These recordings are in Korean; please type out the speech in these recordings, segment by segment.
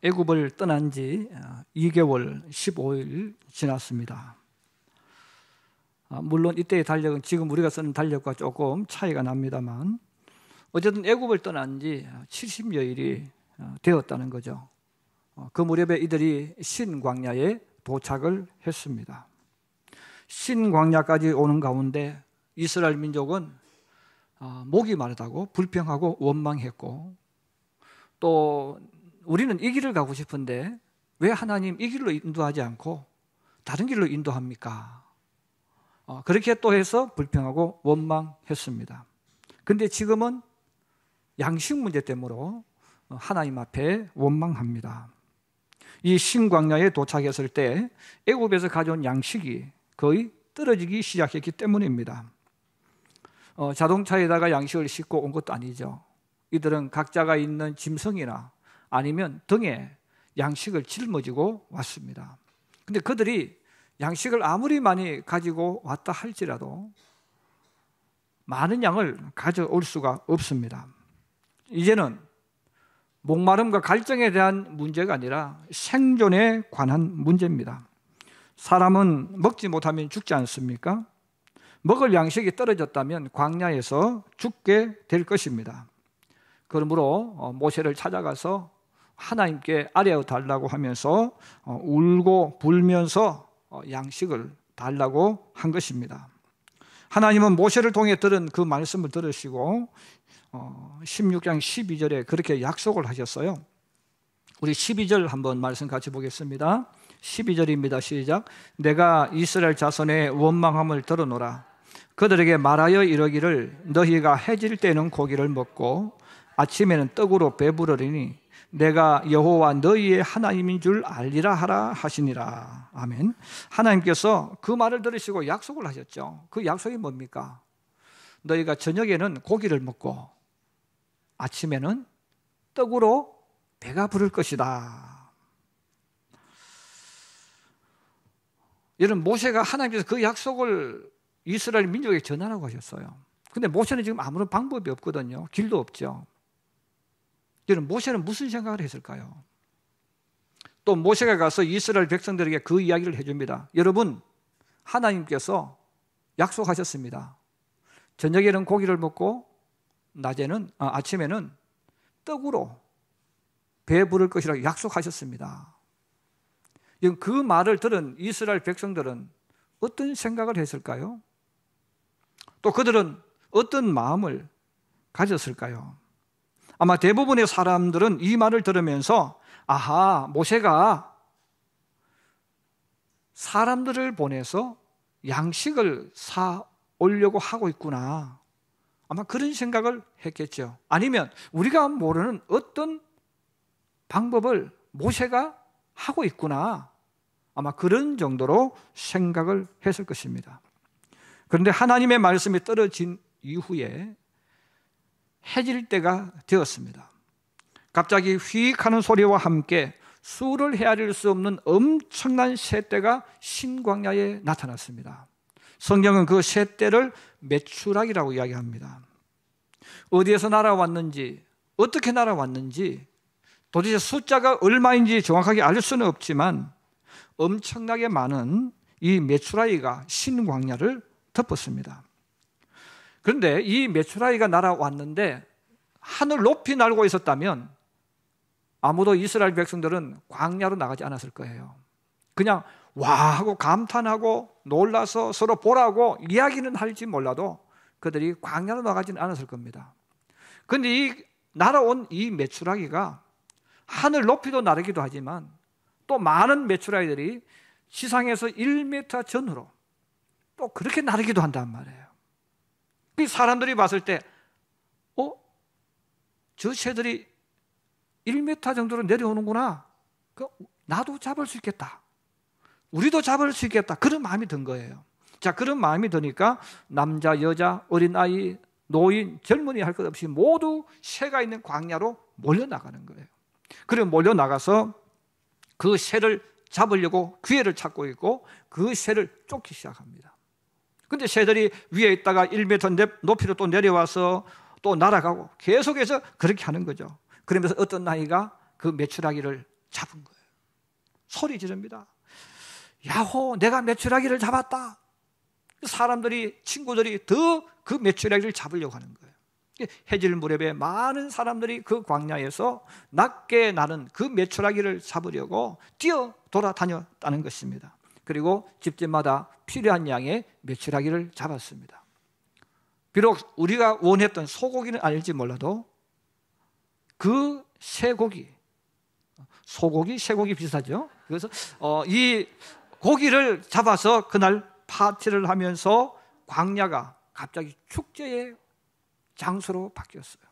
애굽을 떠난 지 2개월 15일 지났습니다. 물론 이때의 달력은 지금 우리가 쓰는 달력과 조금 차이가 납니다만 어쨌든 애굽을 떠난 지 70여일이 되었다는 거죠. 그 무렵에 이들이 신광야에 도착을 했습니다. 신광야까지 오는 가운데 이스라엘 민족은 목이 마르다고 불평하고 원망했고, 또 우리는 이 길을 가고 싶은데 왜 하나님 이 길로 인도하지 않고 다른 길로 인도합니까? 그렇게 또 해서 불평하고 원망했습니다. 근데 지금은 양식 문제 때문에 하나님 앞에 원망합니다. 이 신광야에 도착했을 때 애굽에서 가져온 양식이 거의 떨어지기 시작했기 때문입니다. 자동차에다가 양식을 싣고 온 것도 아니죠. 이들은 각자가 있는 짐승이나 아니면 등에 양식을 짊어지고 왔습니다. 근데 그들이 양식을 아무리 많이 가지고 왔다 할지라도 많은 양을 가져올 수가 없습니다. 이제는 목마름과 갈증에 대한 문제가 아니라 생존에 관한 문제입니다. 사람은 먹지 못하면 죽지 않습니까? 먹을 양식이 떨어졌다면 광야에서 죽게 될 것입니다. 그러므로 모세를 찾아가서 하나님께 아뢰어 달라고 하면서 울고 불면서 양식을 달라고 한 것입니다. 하나님은 모세를 통해 들은 그 말씀을 들으시고 16장 12절에 그렇게 약속을 하셨어요. 우리 12절 한번 말씀 같이 보겠습니다. 12절입니다. 시작. 내가 이스라엘 자손의 원망함을 들어노라. 그들에게 말하여 이르기를 너희가 해질 때는 고기를 먹고 아침에는 떡으로 배부르리니 내가 여호와 너희의 하나님인 줄 알리라 하라 하시니라. 아멘. 하나님께서 그 말을 들으시고 약속을 하셨죠. 그 약속이 뭡니까? 너희가 저녁에는 고기를 먹고 아침에는 떡으로 배가 부를 것이다. 이런 모세가 하나님께서 그 약속을 이스라엘 민족에게 전하라고 하셨어요. 근데 모세는 지금 아무런 방법이 없거든요. 길도 없죠. 여러분, 모세는 무슨 생각을 했을까요? 또 모세가 가서 이스라엘 백성들에게 그 이야기를 해줍니다. 여러분, 하나님께서 약속하셨습니다. 저녁에는 고기를 먹고 아침에는 떡으로 배부를 것이라고 약속하셨습니다. 그 말을 들은 이스라엘 백성들은 어떤 생각을 했을까요? 또 그들은 어떤 마음을 가졌을까요? 아마 대부분의 사람들은 이 말을 들으면서 아하, 모세가 사람들을 보내서 양식을 사 오려고 하고 있구나. 아마 그런 생각을 했겠죠. 아니면 우리가 모르는 어떤 방법을 모세가 하고 있구나. 아마 그런 정도로 생각을 했을 것입니다. 그런데 하나님의 말씀이 떨어진 이후에 해질 때가 되었습니다. 갑자기 휘익 하는 소리와 함께 수를 헤아릴 수 없는 엄청난 새떼가 신광야에 나타났습니다. 성경은 그 새떼를 메추라기라고 이야기합니다. 어디에서 날아왔는지, 어떻게 날아왔는지, 도대체 숫자가 얼마인지 정확하게 알 수는 없지만 엄청나게 많은 이 메추라기가 신광야를 덮었습니다. 그런데 이 메추라기가 날아왔는데 하늘 높이 날고 있었다면 아무도 이스라엘 백성들은 광야로 나가지 않았을 거예요. 그냥 와 하고 감탄하고 놀라서 서로 보라고 이야기는 할지 몰라도 그들이 광야로 나가지는 않았을 겁니다. 그런데 이 날아온 이 메추라기가 하늘 높이도 나르기도 하지만 또 많은 메추라기들이 지상에서 1m 전후로 또 그렇게 나르기도 한단 말이에요. 그 사람들이 봤을 때 저 새들이 1m 정도로 내려오는구나. 나도 잡을 수 있겠다. 우리도 잡을 수 있겠다. 그런 마음이 든 거예요. 자, 그런 마음이 드니까 남자, 여자, 어린아이, 노인, 젊은이 할 것 없이 모두 새가 있는 광야로 몰려나가는 거예요. 그리고 몰려나가서 그 새를 잡으려고 기회를 찾고 있고 그 새를 쫓기 시작합니다. 근데 새들이 위에 있다가 1m 높이로 또 내려와서 또 날아가고 계속해서 그렇게 하는 거죠. 그러면서 어떤 아이가 그 메추라기를 잡은 거예요. 소리 지릅니다. 야호, 내가 메추라기를 잡았다. 사람들이, 친구들이 더 그 메추라기를 잡으려고 하는 거예요. 해질 무렵에 많은 사람들이 그 광야에서 낮게 나는 그 메추라기를 잡으려고 뛰어 돌아다녔다는 것입니다. 그리고 집집마다 필요한 양의 메추라기를 잡았습니다. 비록 우리가 원했던 소고기는 아닐지 몰라도 그 쇠고기, 소고기, 쇠고기 비슷하죠. 그래서 이 고기를 잡아서 그날 파티를 하면서 광야가 갑자기 축제의 장소로 바뀌었어요.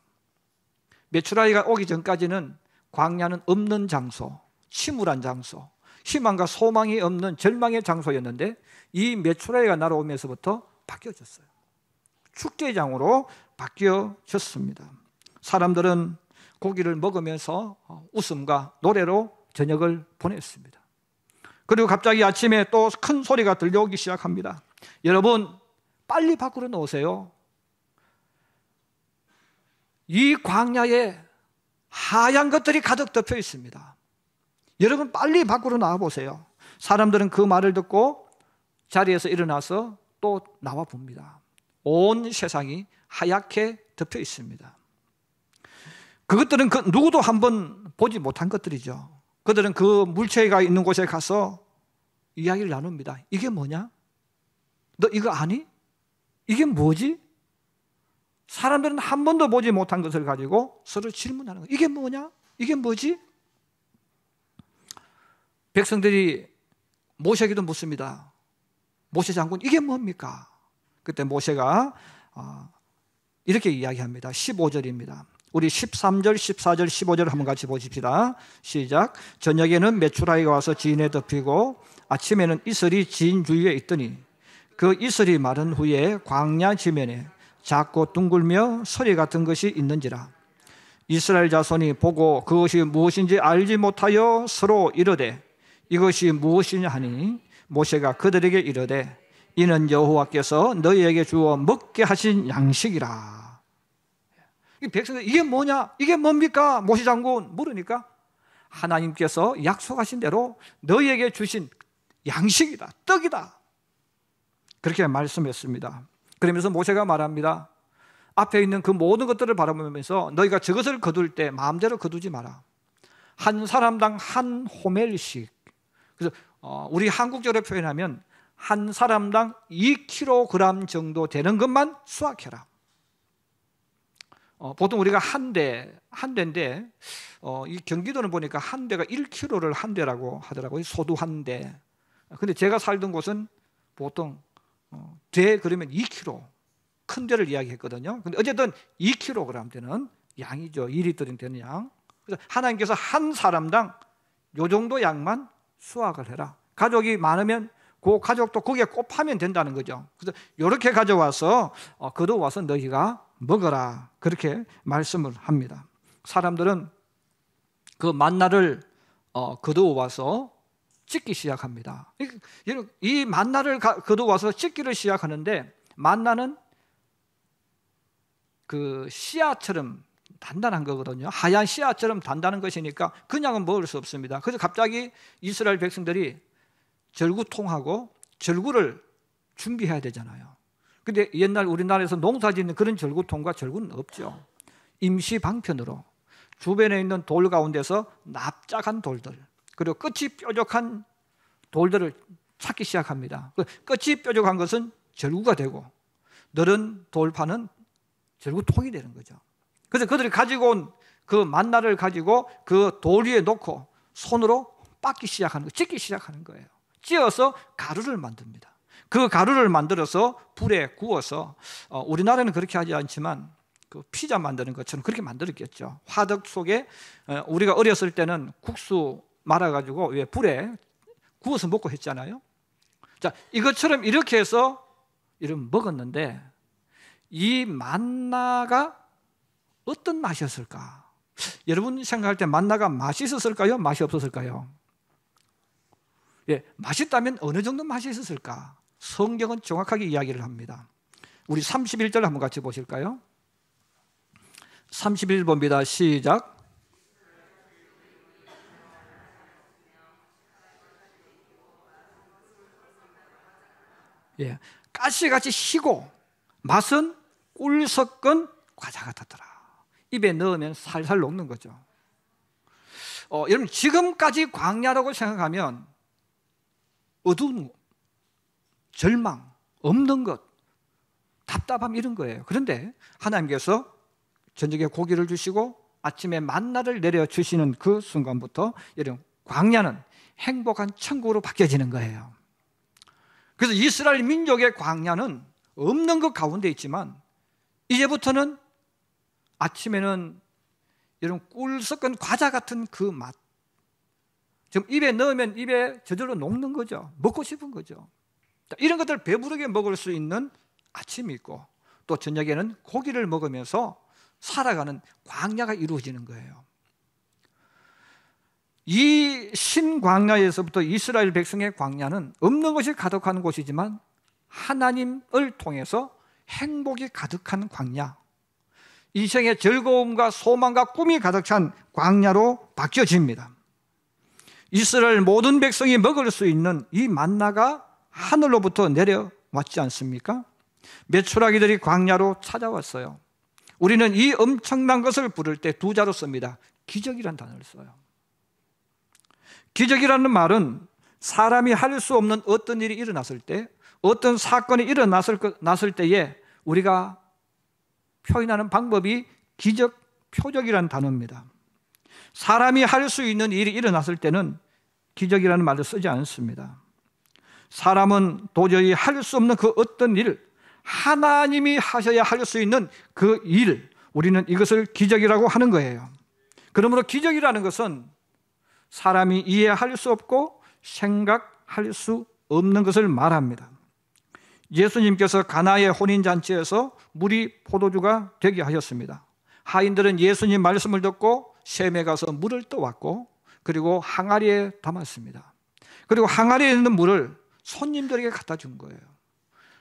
메추라기가 오기 전까지는 광야는 없는 장소, 침울한 장소, 희망과 소망이 없는 절망의 장소였는데 이 메추라기가 날아오면서부터 바뀌어졌어요. 축제장으로 바뀌어졌습니다. 사람들은 고기를 먹으면서 웃음과 노래로 저녁을 보냈습니다. 그리고 갑자기 아침에 또 큰 소리가 들려오기 시작합니다. 여러분, 빨리 밖으로 나오세요. 이 광야에 하얀 것들이 가득 덮여 있습니다. 여러분, 빨리 밖으로 나와 보세요. 사람들은 그 말을 듣고 자리에서 일어나서 또 나와 봅니다. 온 세상이 하얗게 덮여 있습니다. 그것들은 누구도 한번 보지 못한 것들이죠. 그들은 그 물체가 있는 곳에 가서 이야기를 나눕니다. 이게 뭐냐? 너 이거 아니? 이게 뭐지? 사람들은 한 번도 보지 못한 것을 가지고 서로 질문하는 거예요. 이게 뭐냐? 이게 뭐지? 백성들이 모세에게도 묻습니다. 모세 장군, 이게 뭡니까? 그때 모세가 이렇게 이야기합니다. 15절입니다. 우리 13절, 14절, 15절 한번 같이 보십시다. 시작. 저녁에는 메추라기가 와서 지인에 덮이고 아침에는 이슬이 지인 주위에 있더니 그 이슬이 마른 후에 광야 지면에 작고 둥글며 소리 같은 것이 있는지라. 이스라엘 자손이 보고 그것이 무엇인지 알지 못하여 서로 이르되 이것이 무엇이냐 하니 모세가 그들에게 이르되 이는 여호와께서 너희에게 주어 먹게 하신 양식이라. 이 백성들 이게 뭐냐? 이게 뭡니까? 모세 장군 물으니까 하나님께서 약속하신 대로 너희에게 주신 양식이다, 떡이다. 그렇게 말씀했습니다. 그러면서 모세가 말합니다. 앞에 있는 그 모든 것들을 바라보면서 너희가 저것을 거둘 때 마음대로 거두지 마라. 한 사람당 한 호멜씩. 그래서 우리 한국적으로 표현하면 한 사람당 2kg 정도 되는 것만 수확해라. 보통 우리가 한 대인데 이 경기도는 보니까 한 대가 1kg를 한 대라고 하더라고요. 소두 한 대. 근데 제가 살던 곳은 보통 대 그러면 2kg 큰 대를 이야기했거든요. 근데 어쨌든 2kg 되는 양이죠. 2리터 되는 양. 그래서 하나님께서 한 사람당 요 정도 양만 수확을 해라. 가족이 많으면 그 가족도 거기에 곱하면 된다는 거죠. 그래서 이렇게 가져와서 거둬와서 너희가 먹어라. 그렇게 말씀을 합니다. 사람들은 그 만나를 거둬와서 찢기 시작합니다. 이 만나를 거둬와서 찢기를 시작하는데 만나는 그 씨앗처럼 단단한 거거든요. 하얀 씨앗처럼 단단한 것이니까 그냥은 먹을 수 없습니다. 그래서 갑자기 이스라엘 백성들이 절구통하고 절구를 준비해야 되잖아요. 근데 옛날 우리나라에서 농사 짓는 그런 절구통과 절구는 없죠. 임시 방편으로 주변에 있는 돌 가운데서 납작한 돌들 그리고 끝이 뾰족한 돌들을 찾기 시작합니다. 끝이 뾰족한 것은 절구가 되고 늘은 돌판은 절구통이 되는 거죠. 그래서 그들이 가지고 온 그 만나를 가지고 그 돌 위에 놓고 손으로 빻기 시작하는 거, 찢기 시작하는 거예요. 찧어서 가루를 만듭니다. 그 가루를 만들어서 불에 구워서 우리나라는 그렇게 하지 않지만 그 피자 만드는 것처럼 그렇게 만들었겠죠. 화덕 속에 우리가 어렸을 때는 국수 말아가지고 왜 불에 구워서 먹고 했잖아요. 자, 이것처럼 이렇게 해서 이런 먹었는데 이 만나가 어떤 맛이었을까? 여러분 생각할 때 만나가 맛이 있었을까요? 맛이 없었을까요? 예, 맛있다면 어느 정도 맛이 있었을까? 성경은 정확하게 이야기를 합니다. 우리 31절 한번 같이 보실까요? 31절 봅니다. 시작. 예, 가시같이 시고 맛은 꿀 섞은 과자 같았더라. 입에 넣으면 살살 녹는 거죠. 여러분 지금까지 광야라고 생각하면 어두운 절망, 없는 것, 답답함 이런 거예요. 그런데 하나님께서 저녁에 고기를 주시고 아침에 만나를 내려주시는 그 순간부터 여러분 광야는 행복한 천국으로 바뀌어지는 거예요. 그래서 이스라엘 민족의 광야는 없는 것 가운데 있지만 이제부터는 아침에는 이런 꿀 섞은 과자 같은 그 맛, 좀 입에 넣으면 입에 저절로 녹는 거죠. 먹고 싶은 거죠. 이런 것들을 배부르게 먹을 수 있는 아침이 있고 또 저녁에는 고기를 먹으면서 살아가는 광야가 이루어지는 거예요. 이 신광야에서부터 이스라엘 백성의 광야는 없는 것이 가득한 곳이지만 하나님을 통해서 행복이 가득한 광야, 이생의 즐거움과 소망과 꿈이 가득 찬 광야로 바뀌어집니다. 이스라엘 모든 백성이 먹을 수 있는 이 만나가 하늘로부터 내려왔지 않습니까? 메추라기들이 광야로 찾아왔어요. 우리는 이 엄청난 것을 부를 때 두 자로 씁니다. 기적이라는 단어를 써요. 기적이라는 말은 사람이 할 수 없는 어떤 일이 일어났을 때, 어떤 사건이 일어났을 때에 우리가 표현하는 방법이 기적, 표적이라는 단어입니다. 사람이 할 수 있는 일이 일어났을 때는 기적이라는 말을 쓰지 않습니다. 사람은 도저히 할 수 없는 그 어떤 일, 하나님이 하셔야 할 수 있는 그 일, 우리는 이것을 기적이라고 하는 거예요. 그러므로 기적이라는 것은 사람이 이해할 수 없고 생각할 수 없는 것을 말합니다. 예수님께서 가나의 혼인잔치에서 물이 포도주가 되게 하셨습니다. 하인들은 예수님 말씀을 듣고 샘에 가서 물을 떠왔고 그리고 항아리에 담았습니다. 그리고 항아리에 있는 물을 손님들에게 갖다 준 거예요.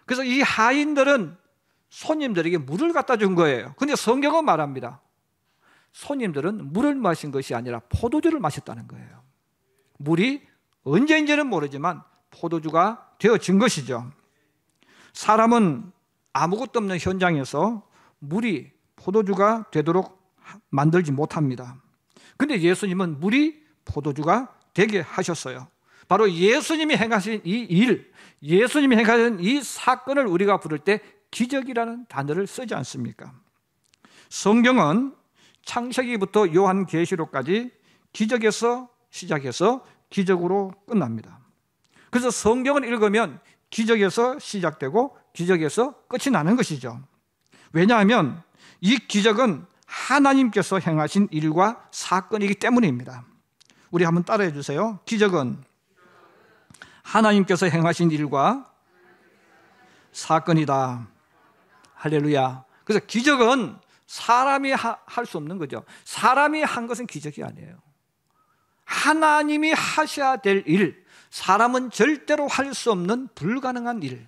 그래서 이 하인들은 손님들에게 물을 갖다 준 거예요. 그런데 성경은 말합니다. 손님들은 물을 마신 것이 아니라 포도주를 마셨다는 거예요. 물이 언제인지는 모르지만 포도주가 되어진 것이죠. 사람은 아무것도 없는 현장에서 물이 포도주가 되도록 만들지 못합니다. 그런데 예수님은 물이 포도주가 되게 하셨어요. 바로 예수님이 행하신 이 일, 예수님이 행하신 이 사건을 우리가 부를 때 기적이라는 단어를 쓰지 않습니까? 성경은 창세기부터 요한계시록까지 기적에서 시작해서 기적으로 끝납니다. 그래서 성경을 읽으면 기적에서 시작되고 기적에서 끝이 나는 것이죠. 왜냐하면 이 기적은 하나님께서 행하신 일과 사건이기 때문입니다. 우리 한번 따라해 주세요. 기적은 하나님께서 행하신 일과 사건이다. 할렐루야. 그래서 기적은 사람이 할 수 없는 거죠. 사람이 한 것은 기적이 아니에요. 하나님이 하셔야 될 일, 사람은 절대로 할 수 없는 불가능한 일,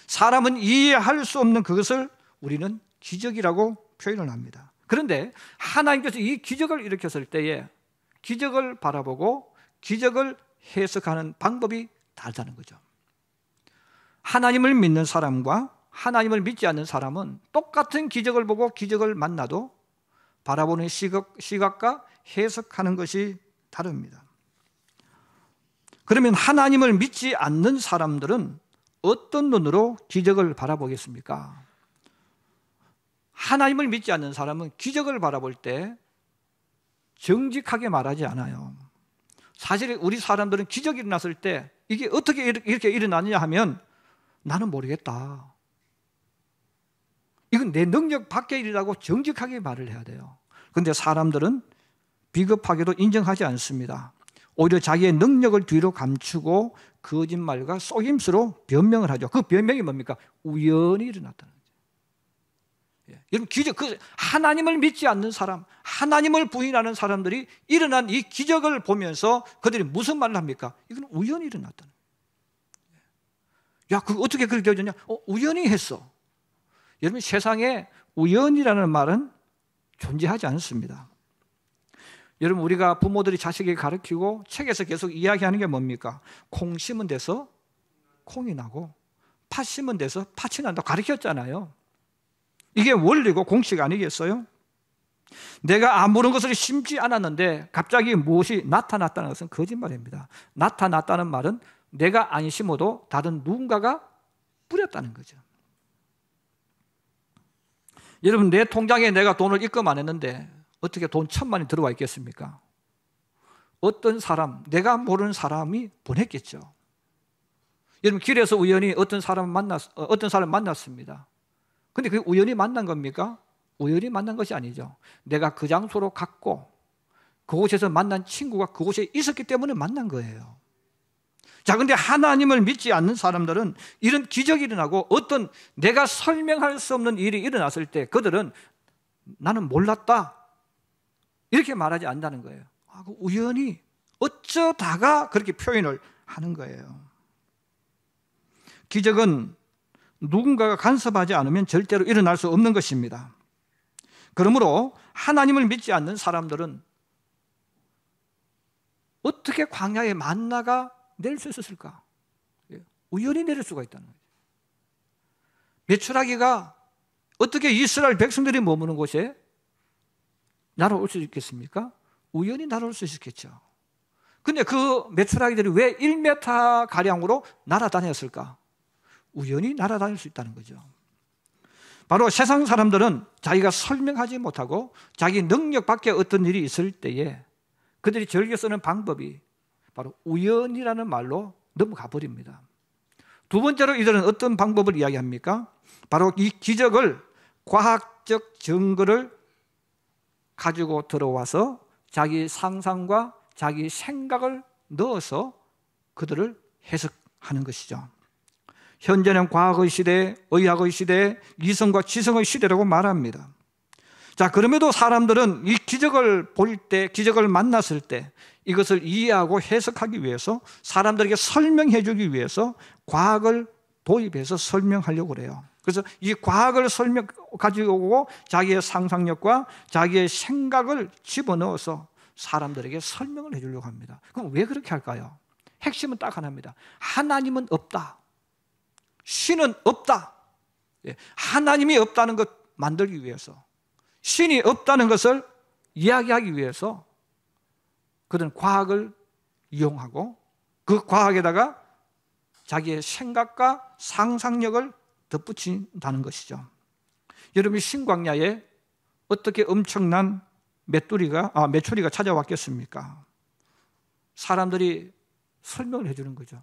사람은 이해할 수 없는 그것을 우리는 기적이라고 표현을 합니다. 그런데 하나님께서 이 기적을 일으켰을 때에 기적을 바라보고 기적을 해석하는 방법이 다르다는 거죠. 하나님을 믿는 사람과 하나님을 믿지 않는 사람은 똑같은 기적을 보고 기적을 만나도 바라보는 시각과 해석하는 것이 다릅니다. 그러면 하나님을 믿지 않는 사람들은 어떤 눈으로 기적을 바라보겠습니까? 하나님을 믿지 않는 사람은 기적을 바라볼 때 정직하게 말하지 않아요. 사실 우리 사람들은 기적이 일어났을 때 이게 어떻게 이렇게 일어나느냐 하면 나는 모르겠다. 이건 내 능력 밖의 일이라고 정직하게 말을 해야 돼요. 그런데 사람들은 비겁하게도 인정하지 않습니다. 오히려 자기의 능력을 뒤로 감추고 거짓말과 속임수로 변명을 하죠. 그 변명이 뭡니까? 우연히 일어났다는 거죠. 여러분, 기적, 하나님을 믿지 않는 사람, 하나님을 부인하는 사람들이 일어난 이 기적을 보면서 그들이 무슨 말을 합니까? 이건 우연히 일어났다는 거예요. 야, 그거 어떻게 그렇게 되었냐? 우연히 했어. 여러분, 세상에 우연이라는 말은 존재하지 않습니다. 여러분, 우리가 부모들이 자식에게 가르치고 책에서 계속 이야기하는 게 뭡니까? 콩 심은 데서 콩이 나고 팥 심은 데서 팥이 난다고 가르쳤잖아요. 이게 원리고 공식 아니겠어요? 내가 아무런 것을 심지 않았는데 갑자기 무엇이 나타났다는 것은 거짓말입니다. 나타났다는 말은 내가 안 심어도 다른 누군가가 뿌렸다는 거죠. 여러분, 내 통장에 내가 돈을 입금 안 했는데 어떻게 돈 1,000만이 들어와 있겠습니까? 어떤 사람, 내가 모르는 사람이 보냈겠죠. 여러분, 길에서 우연히 어떤 사람을 만났습니다. 근데 그게 우연히 만난 겁니까? 우연히 만난 것이 아니죠. 내가 그 장소로 갔고 그곳에서 만난 친구가 그곳에 있었기 때문에 만난 거예요. 자, 근데 하나님을 믿지 않는 사람들은 이런 기적이 일어나고 어떤 내가 설명할 수 없는 일이 일어났을 때 그들은 나는 몰랐다 이렇게 말하지 않는다는 거예요. 우연히 어쩌다가 그렇게 표현을 하는 거예요. 기적은 누군가가 간섭하지 않으면 절대로 일어날 수 없는 것입니다. 그러므로 하나님을 믿지 않는 사람들은 어떻게 광야에 만나가 내릴 수 있었을까? 우연히 내릴 수가 있다는 거죠. 메추라기가 어떻게 이스라엘 백성들이 머무는 곳에 날아올 수 있겠습니까? 우연히 날아올 수 있었겠죠. 근데 그 메추라기들이 왜 1m 가량으로 날아다녔을까? 우연히 날아다닐 수 있다는 거죠. 바로 세상 사람들은 자기가 설명하지 못하고 자기 능력 밖에 어떤 일이 있을 때에 그들이 즐겨 쓰는 방법이 바로 우연이라는 말로 넘어가 버립니다. 두 번째로 이들은 어떤 방법을 이야기합니까? 바로 이 기적을 과학적 증거를 가지고 들어와서 자기 상상과 자기 생각을 넣어서 그들을 해석하는 것이죠. 현재는 과학의 시대, 의학의 시대, 이성과 지성의 시대라고 말합니다. 자, 그럼에도 사람들은 이 기적을 볼 때, 기적을 만났을 때 이것을 이해하고 해석하기 위해서 사람들에게 설명해 주기 위해서 과학을 도입해서 설명하려고 그래요. 그래서 이 과학을 가지고 오고 자기의 상상력과 자기의 생각을 집어넣어서 사람들에게 설명을 해주려고 합니다. 그럼 왜 그렇게 할까요? 핵심은 딱 하나입니다. 하나님은 없다. 신은 없다. 하나님이 없다는 것 만들기 위해서, 신이 없다는 것을 이야기하기 위해서 그들은 과학을 이용하고 그 과학에다가 자기의 생각과 상상력을 덧붙인다는 것이죠. 여러분이 신광야에 어떻게 엄청난 메추리가 찾아왔겠습니까? 사람들이 설명을 해주는 거죠.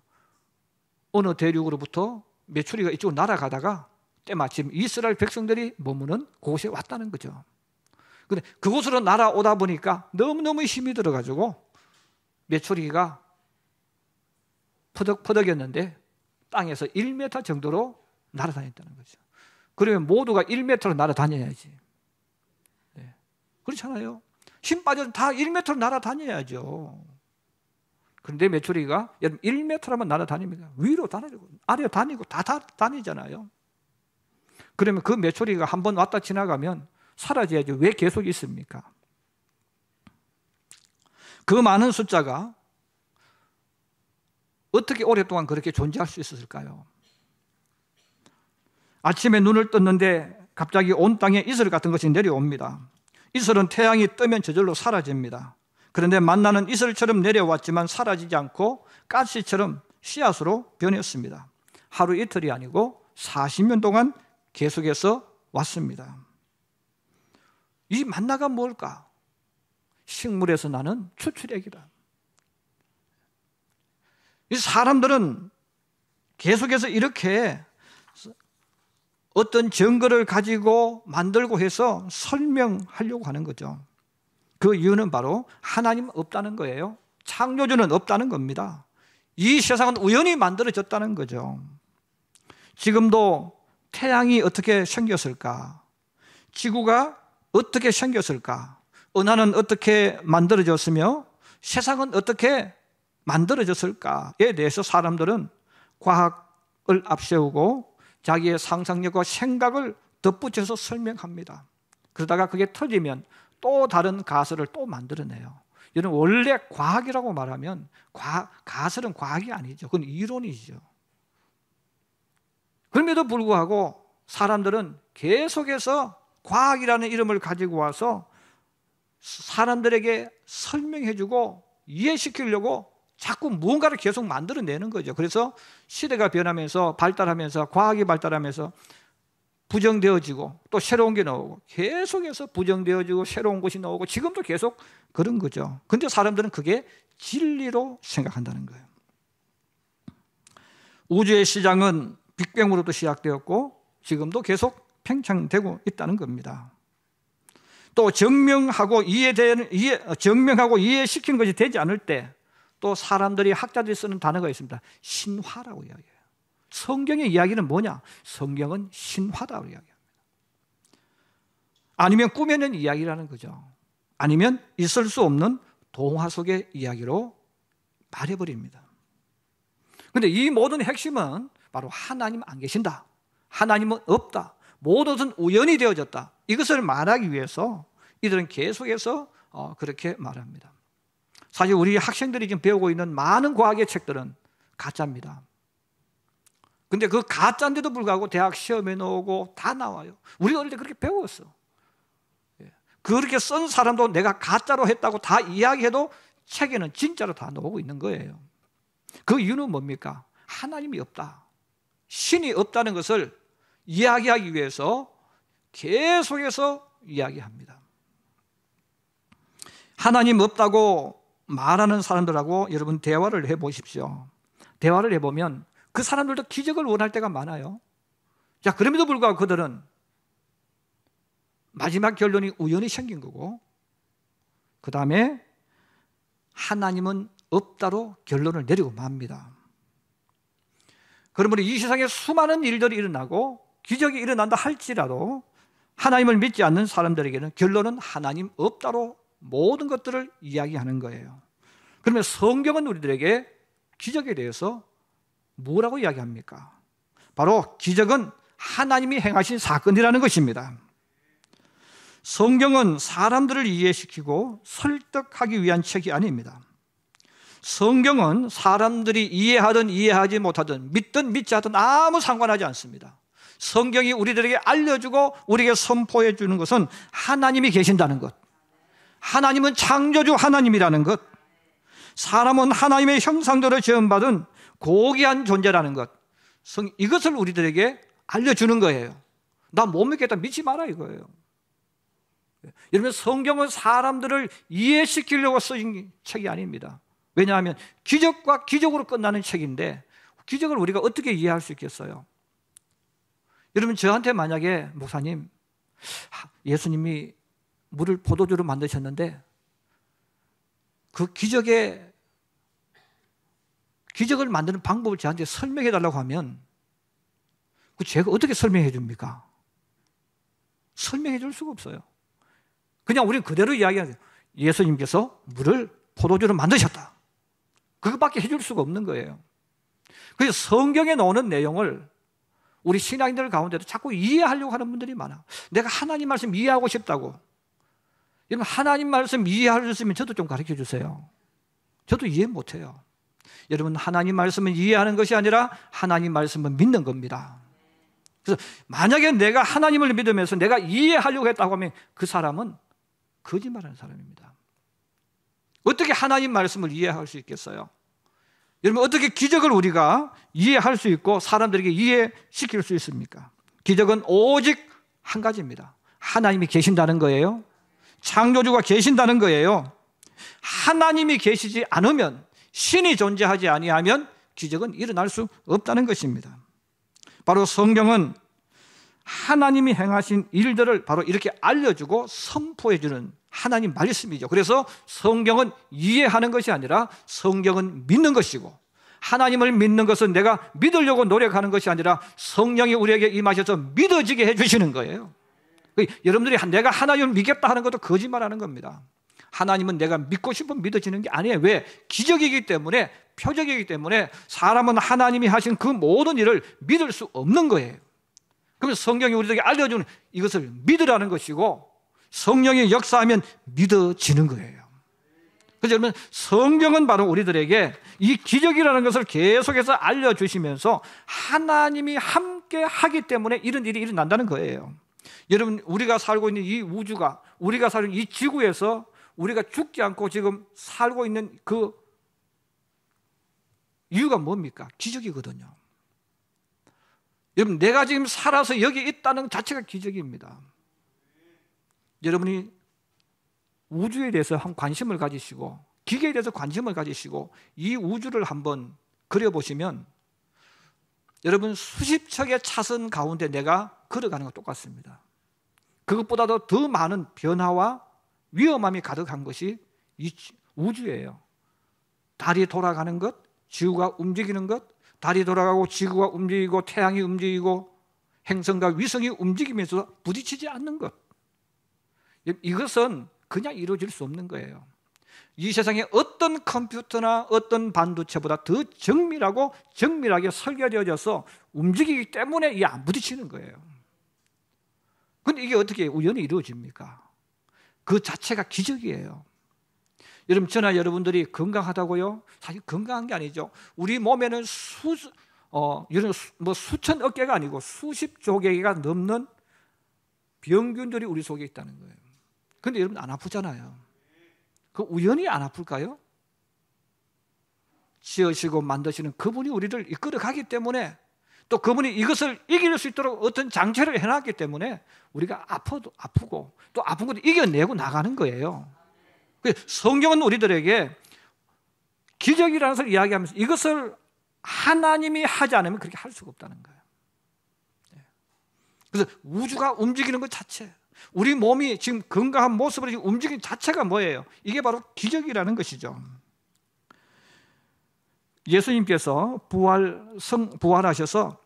어느 대륙으로부터 메추리가 이쪽으로 날아가다가 때마침 이스라엘 백성들이 머무는 그곳에 왔다는 거죠. 근데 그곳으로 날아오다 보니까 너무너무 힘이 들어가지고 메추리가 퍼덕퍼덕이었는데 땅에서 1m 정도로 날아다녔다는 거죠. 그러면 모두가 1m로 날아다녀야지. 네. 그렇잖아요. 힘 빠져도 다 1m로 날아다녀야죠. 그런데 메추리가 1m로만 날아다닙니다. 위로 다니고 아래로 다니고 다 다니잖아요. 그러면 그 메추리가 한번 왔다 지나가면 사라져야지 왜 계속 있습니까? 그 많은 숫자가 어떻게 오랫동안 그렇게 존재할 수 있었을까요? 아침에 눈을 떴는데 갑자기 온 땅에 이슬 같은 것이 내려옵니다. 이슬은 태양이 뜨면 저절로 사라집니다. 그런데 만나는 이슬처럼 내려왔지만 사라지지 않고 가시처럼 씨앗으로 변했습니다. 하루 이틀이 아니고 40년 동안 계속해서 왔습니다. 이 만나가 뭘까? 식물에서 나는 추출액이다. 이 사람들은 계속해서 이렇게 어떤 증거를 가지고 만들고 해서 설명하려고 하는 거죠. 그 이유는 바로 하나님 없다는 거예요. 창조주는 없다는 겁니다. 이 세상은 우연히 만들어졌다는 거죠. 지금도 태양이 어떻게 생겼을까? 지구가 어떻게 생겼을까? 은하는 어떻게 만들어졌으며 세상은 어떻게 만들어졌을까에 대해서 사람들은 과학을 앞세우고 자기의 상상력과 생각을 덧붙여서 설명합니다. 그러다가 그게 터지면 또 다른 가설을 또 만들어내요. 여러분, 원래 과학이라고 말하면 가설은 과학이 아니죠. 그건 이론이죠. 그럼에도 불구하고 사람들은 계속해서 과학이라는 이름을 가지고 와서 사람들에게 설명해주고 이해시키려고 자꾸 무언가를 계속 만들어내는 거죠. 그래서 시대가 변하면서 발달하면서 과학이 발달하면서 부정되어지고 또 새로운 게 나오고 계속해서 부정되어지고 새로운 것이 나오고 지금도 계속 그런 거죠. 근데 사람들은 그게 진리로 생각한다는 거예요. 우주의 시장은 빅뱅으로도 시작되었고 지금도 계속 팽창되고 있다는 겁니다. 또 증명하고 이해시키는 것이 되지 않을 때 또 사람들이 학자들이 쓰는 단어가 있습니다. 신화라고 이야기해요. 성경의 이야기는 뭐냐? 성경은 신화라고 이야기합니다. 아니면 꾸며낸 이야기라는 거죠. 아니면 있을 수 없는 동화 속의 이야기로 말해버립니다. 그런데 이 모든 핵심은 바로 하나님 안 계신다, 하나님은 없다, 모든 것은 우연이 되어졌다, 이것을 말하기 위해서 이들은 계속해서 그렇게 말합니다. 사실 우리 학생들이 지금 배우고 있는 많은 과학의 책들은 가짜입니다. 근데 그 가짜인데도 불구하고 대학 시험에 나오고 다 나와요. 우리 어릴 때 그렇게 배웠어. 그렇게 쓴 사람도 내가 가짜로 했다고 다 이야기해도 책에는 진짜로 다 나오고 있는 거예요. 그 이유는 뭡니까? 하나님이 없다, 신이 없다는 것을 이야기하기 위해서 계속해서 이야기합니다. 하나님 없다고 말하는 사람들하고 여러분 대화를 해보십시오. 대화를 해보면 그 사람들도 기적을 원할 때가 많아요. 자, 그럼에도 불구하고 그들은 마지막 결론이 우연히 생긴 거고, 그 다음에 하나님은 없다로 결론을 내리고 맙니다. 그러므로 이 세상에 수많은 일들이 일어나고 기적이 일어난다 할지라도 하나님을 믿지 않는 사람들에게는 결론은 하나님 없다로 모든 것들을 이야기하는 거예요. 그러면 성경은 우리들에게 기적에 대해서 뭐라고 이야기합니까? 바로 기적은 하나님이 행하신 사건이라는 것입니다. 성경은 사람들을 이해시키고 설득하기 위한 책이 아닙니다. 성경은 사람들이 이해하든 이해하지 못하든 믿든 믿지 않든 아무 상관하지 않습니다. 성경이 우리들에게 알려주고 우리에게 선포해 주는 것은 하나님이 계신다는 것, 하나님은 창조주 하나님이라는 것, 사람은 하나님의 형상대로 지음받은 고귀한 존재라는 것, 이것을 우리들에게 알려주는 거예요. 나 못 믿겠다, 믿지 마라 이거예요. 여러분, 성경은 사람들을 이해시키려고 쓰인 책이 아닙니다. 왜냐하면 기적과 기적으로 끝나는 책인데 기적을 우리가 어떻게 이해할 수 있겠어요? 여러분, 저한테 만약에 목사님, 예수님이 물을 포도주로 만드셨는데 그 기적을 만드는 방법을 저한테 설명해 달라고 하면 그 제가 어떻게 설명해 줍니까? 설명해 줄 수가 없어요. 그냥 우리는 그대로 이야기하죠. 예수님께서 물을 포도주로 만드셨다, 그것밖에 해줄 수가 없는 거예요. 그래서 성경에 나오는 내용을 우리 신앙인들 가운데도 자꾸 이해하려고 하는 분들이 많아. 내가 하나님 말씀 이해하고 싶다고. 여러분, 하나님 말씀 이해할 수 있으면 저도 좀 가르쳐 주세요. 저도 이해 못해요. 여러분, 하나님 말씀은 이해하는 것이 아니라 하나님 말씀은 믿는 겁니다. 그래서 만약에 내가 하나님을 믿으면서 내가 이해하려고 했다고 하면 그 사람은 거짓말하는 사람입니다. 어떻게 하나님 말씀을 이해할 수 있겠어요? 여러분, 어떻게 기적을 우리가 이해할 수 있고 사람들에게 이해시킬 수 있습니까? 기적은 오직 한 가지입니다. 하나님이 계신다는 거예요. 창조주가 계신다는 거예요. 하나님이 계시지 않으면, 신이 존재하지 아니하면 기적은 일어날 수 없다는 것입니다. 바로 성경은 하나님이 행하신 일들을 바로 이렇게 알려주고 선포해주는 하나님 말씀이죠. 그래서 성경은 이해하는 것이 아니라 성경은 믿는 것이고, 하나님을 믿는 것은 내가 믿으려고 노력하는 것이 아니라 성령이 우리에게 임하셔서 믿어지게 해주시는 거예요. 여러분들이 내가 하나님을 믿겠다 하는 것도 거짓말하는 겁니다. 하나님은 내가 믿고 싶으면 믿어지는 게 아니에요. 왜? 기적이기 때문에, 표적이기 때문에 사람은 하나님이 하신 그 모든 일을 믿을 수 없는 거예요. 그러면 성경이 우리에게 알려주는 이것을 믿으라는 것이고, 성령이 역사하면 믿어지는 거예요. 그래서 여러분, 성경은 바로 우리들에게 이 기적이라는 것을 계속해서 알려주시면서 하나님이 함께 하기 때문에 이런 일이 일어난다는 거예요. 여러분, 우리가 살고 있는 이 우주가, 우리가 사는 이 지구에서 우리가 죽지 않고 지금 살고 있는 그 이유가 뭡니까? 기적이거든요. 여러분, 내가 지금 살아서 여기 있다는 자체가 기적입니다. 여러분이 우주에 대해서 한 관심을 가지시고 기계에 대해서 관심을 가지시고 이 우주를 한번 그려보시면 여러분, 수십 척의 차선 가운데 내가 걸어가는 것 똑같습니다. 그것보다도 더 많은 변화와 위험함이 가득한 것이 이 우주예요. 달이 돌아가는 것, 지구가 움직이는 것, 달이 돌아가고 지구가 움직이고 태양이 움직이고 행성과 위성이 움직이면서 부딪히지 않는 것, 이것은 그냥 이루어질 수 없는 거예요. 이 세상에 어떤 컴퓨터나 어떤 반도체보다 더 정밀하게 설계되어져서 움직이기 때문에 이게 안 부딪히는 거예요. 그런데 이게 어떻게 우연히 이루어집니까? 그 자체가 기적이에요. 여러분, 저나 여러분들이 건강하다고요? 사실 건강한 게 아니죠. 우리 몸에는 수천억 개가 아니고 수십조 개가 넘는 병균들이 우리 속에 있다는 거예요. 그런데 여러분, 안 아프잖아요. 그 우연히 안 아플까요? 지으시고 만드시는 그분이 우리를 이끌어 가기 때문에, 또 그분이 이것을 이길 수 있도록 어떤 장치를 해놨기 때문에 우리가 아프고 또 아픈 것도 이겨내고 나가는 거예요. 성경은 우리들에게 기적이라는 것을 이야기하면서 이것을 하나님이 하지 않으면 그렇게 할 수가 없다는 거예요. 그래서 우주가 움직이는 것 자체, 우리 몸이 지금 건강한 모습으로 움직이는 자체가 뭐예요? 이게 바로 기적이라는 것이죠. 예수님께서 부활하셔서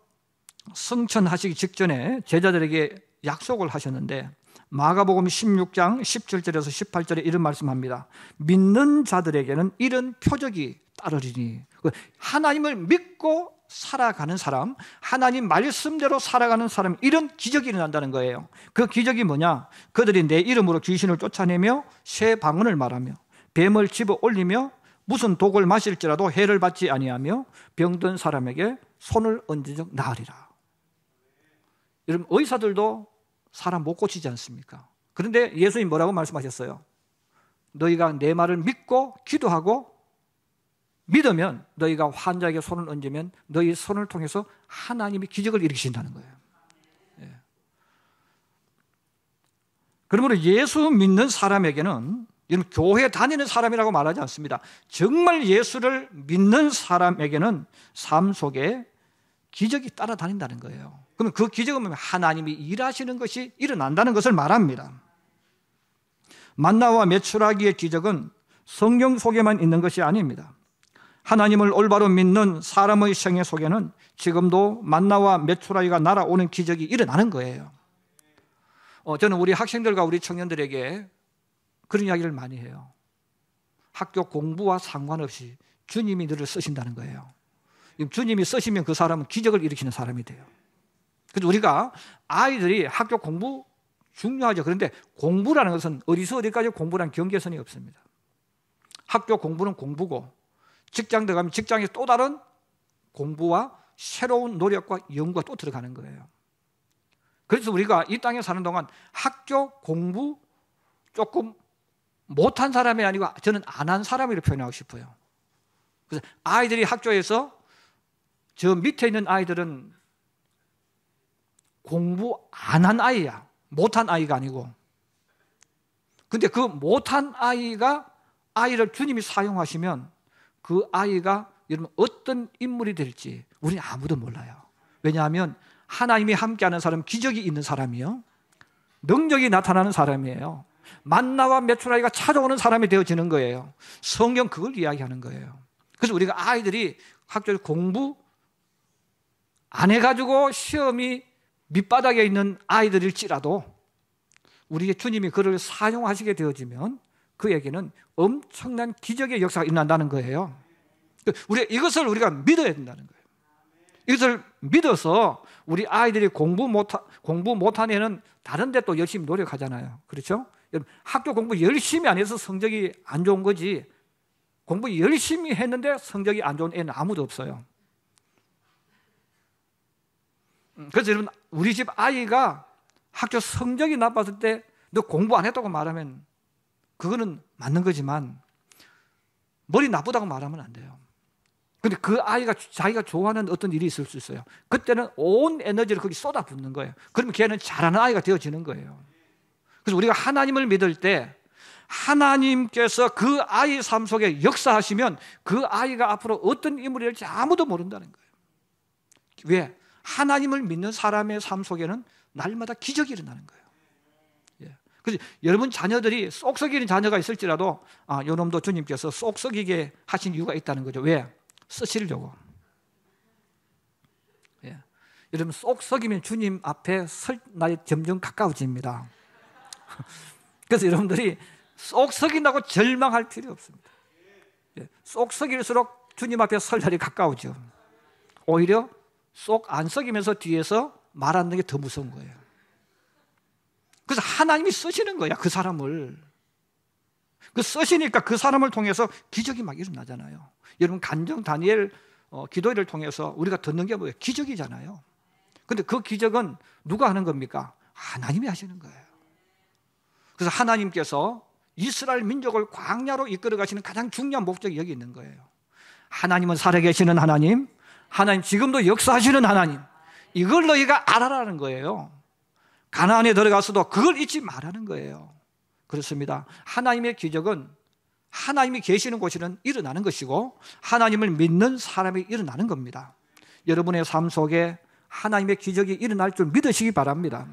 승천하시기 직전에 제자들에게 약속을 하셨는데, 마가복음 16장 17절에서 18절에 이런 말씀합니다. 믿는 자들에게는 이런 표적이 따르리니, 하나님을 믿고 살아가는 사람, 하나님 말씀대로 살아가는 사람, 이런 기적이 일어난다는 거예요. 그 기적이 뭐냐? 그들이 내 이름으로 귀신을 쫓아내며 새 방언을 말하며 뱀을 집어 올리며 무슨 독을 마실지라도 해를 받지 아니하며 병든 사람에게 손을 얹은 적 나으리라. 여러분, 의사들도 사람 못 고치지 않습니까? 그런데 예수님 뭐라고 말씀하셨어요? 너희가 내 말을 믿고 기도하고 믿으면, 너희가 환자에게 손을 얹으면 너희 손을 통해서 하나님이 기적을 일으키신다는 거예요. 예. 그러므로 예수 믿는 사람에게는, 여러분, 교회 다니는 사람이라고 말하지 않습니다. 정말 예수를 믿는 사람에게는 삶 속에 기적이 따라다닌다는 거예요. 그러면 그 기적은 하나님이 일하시는 것이 일어난다는 것을 말합니다. 만나와 메추라기의 기적은 성경 속에만 있는 것이 아닙니다. 하나님을 올바로 믿는 사람의 생애 속에는 지금도 만나와 메추라기가 날아오는 기적이 일어나는 거예요. 저는 우리 학생들과 우리 청년들에게 그런 이야기를 많이 해요. 학교 공부와 상관없이 주님이 너를 쓰신다는 거예요. 주님이 쓰시면 그 사람은 기적을 일으키는 사람이 돼요. 그래서 우리가 아이들이 학교 공부 중요하죠. 그런데 공부라는 것은 어디서 어디까지 공부라는 경계선이 없습니다. 학교 공부는 공부고, 직장 들어가면 직장에 또 다른 공부와 새로운 노력과 연구가 또 들어가는 거예요. 그래서 우리가 이 땅에 사는 동안 학교 공부 조금 못한 사람이 아니고 저는 안 한 사람이라고 표현하고 싶어요. 그래서 아이들이 학교에서, 저 밑에 있는 아이들은 공부 안 한 아이야. 못한 아이가 아니고. 근데 그 못한 아이를 주님이 사용하시면 그 아이가 여러분 어떤 인물이 될지 우리는 아무도 몰라요. 왜냐하면 하나님이 함께하는 사람, 기적이 있는 사람이요, 능력이 나타나는 사람이에요. 만나와 메추라기가 찾아오는 사람이 되어지는 거예요. 성경 그걸 이야기하는 거예요. 그래서 우리가 아이들이 학교에서 공부 안 해가지고 시험이 밑바닥에 있는 아이들일지라도 우리의 주님이 그를 사용하시게 되어지면 그에게는 엄청난 기적의 역사가 일어난다는 거예요. 이것을 우리가 믿어야 된다는 거예요. 이것을 믿어서 우리 아이들이 공부 못한 애는 다른 데 또 열심히 노력하잖아요. 그렇죠? 학교 공부 열심히 안 해서 성적이 안 좋은 거지, 공부 열심히 했는데 성적이 안 좋은 애는 아무도 없어요. 그래서 여러분, 우리 집 아이가 학교 성적이 나빴을 때 너 공부 안 했다고 말하면 그거는 맞는 거지만 머리 나쁘다고 말하면 안 돼요. 근데 그 아이가 자기가 좋아하는 어떤 일이 있을 수 있어요. 그때는 온 에너지를 거기 쏟아붓는 거예요. 그러면 걔는 잘하는 아이가 되어지는 거예요. 그래서 우리가 하나님을 믿을 때 하나님께서 그 아이 삶 속에 역사하시면 그 아이가 앞으로 어떤 인물이 될지 아무도 모른다는 거예요. 왜? 하나님을 믿는 사람의 삶 속에는 날마다 기적이 일어나는 거예요. 그래서 여러분 자녀들이 쏙 썩이는 자녀가 있을지라도 요놈도 주님께서 쏙 썩이게 하신 이유가 있다는 거죠. 왜? 쓰시려고. 여러분, 쏙 썩이면 주님 앞에 설 날이 점점 가까워집니다. 그래서 여러분들이 쏙 썩인다고 절망할 필요 없습니다. 쏙 썩일수록 주님 앞에 설 날이 가까워져. 오히려 쏙 안 썩이면서 뒤에서 말하는 게 더 무서운 거예요. 그래서 하나님이 쓰시는 거야, 그 사람을. 그 쓰시니까 그 사람을 통해서 기적이 막 일어나잖아요. 여러분, 간증 다니엘 기도회를 통해서 우리가 듣는 게 뭐예요? 기적이잖아요. 근데 그 기적은 누가 하는 겁니까? 하나님이 하시는 거예요. 그래서 하나님께서 이스라엘 민족을 광야로 이끌어 가시는 가장 중요한 목적이 여기 있는 거예요. 하나님은 살아계시는 하나님, 하나님 지금도 역사하시는 하나님, 이걸 너희가 알아라는 거예요. 가나안에 들어가서도 그걸 잊지 말라는 거예요. 그렇습니다. 하나님의 기적은 하나님이 계시는 곳에는 일어나는 것이고 하나님을 믿는 사람이 일어나는 겁니다. 여러분의 삶 속에 하나님의 기적이 일어날 줄 믿으시기 바랍니다.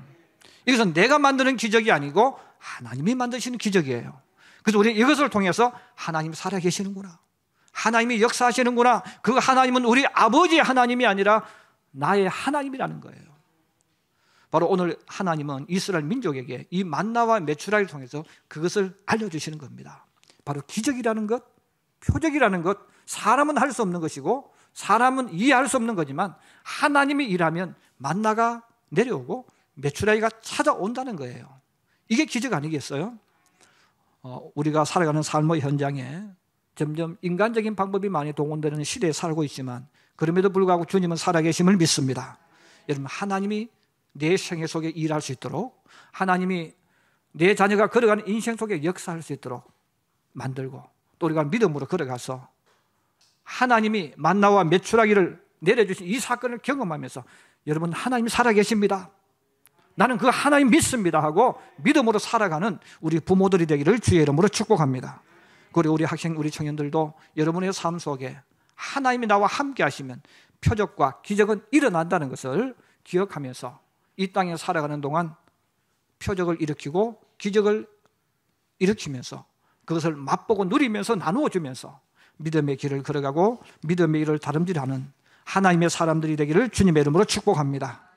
이것은 내가 만드는 기적이 아니고 하나님이 만드시는 기적이에요. 그래서 우리는 이것을 통해서 하나님이 살아계시는구나, 하나님이 역사하시는구나, 그 하나님은 우리 아버지의 하나님이 아니라 나의 하나님이라는 거예요. 바로 오늘 하나님은 이스라엘 민족에게 이 만나와 메추라기를 통해서 그것을 알려주시는 겁니다. 바로 기적이라는 것, 표적이라는 것, 사람은 할 수 없는 것이고 사람은 이해할 수 없는 거지만 하나님이 일하면 만나가 내려오고 메추라기가 찾아온다는 거예요. 이게 기적 아니겠어요? 우리가 살아가는 삶의 현장에 점점 인간적인 방법이 많이 동원되는 시대에 살고 있지만 그럼에도 불구하고 주님은 살아계심을 믿습니다. 여러분, 하나님이 내 생애 속에 일할 수 있도록, 하나님이 내 자녀가 걸어가는 인생 속에 역사할 수 있도록 만들고, 또 우리가 믿음으로 걸어가서 하나님이 만나와 메추라기를 내려주신 이 사건을 경험하면서 여러분, 하나님이 살아계십니다, 나는 그 하나님 믿습니다 하고 믿음으로 살아가는 우리 부모들이 되기를 주의 이름으로 축복합니다. 그리고 우리 학생, 우리 청년들도 여러분의 삶 속에 하나님이 나와 함께 하시면 표적과 기적은 일어난다는 것을 기억하면서 이 땅에 살아가는 동안 표적을 일으키고 기적을 일으키면서 그것을 맛보고 누리면서 나누어 주면서 믿음의 길을 걸어가고 믿음의 일을 다름질하는 하나님의 사람들이 되기를 주님의 이름으로 축복합니다.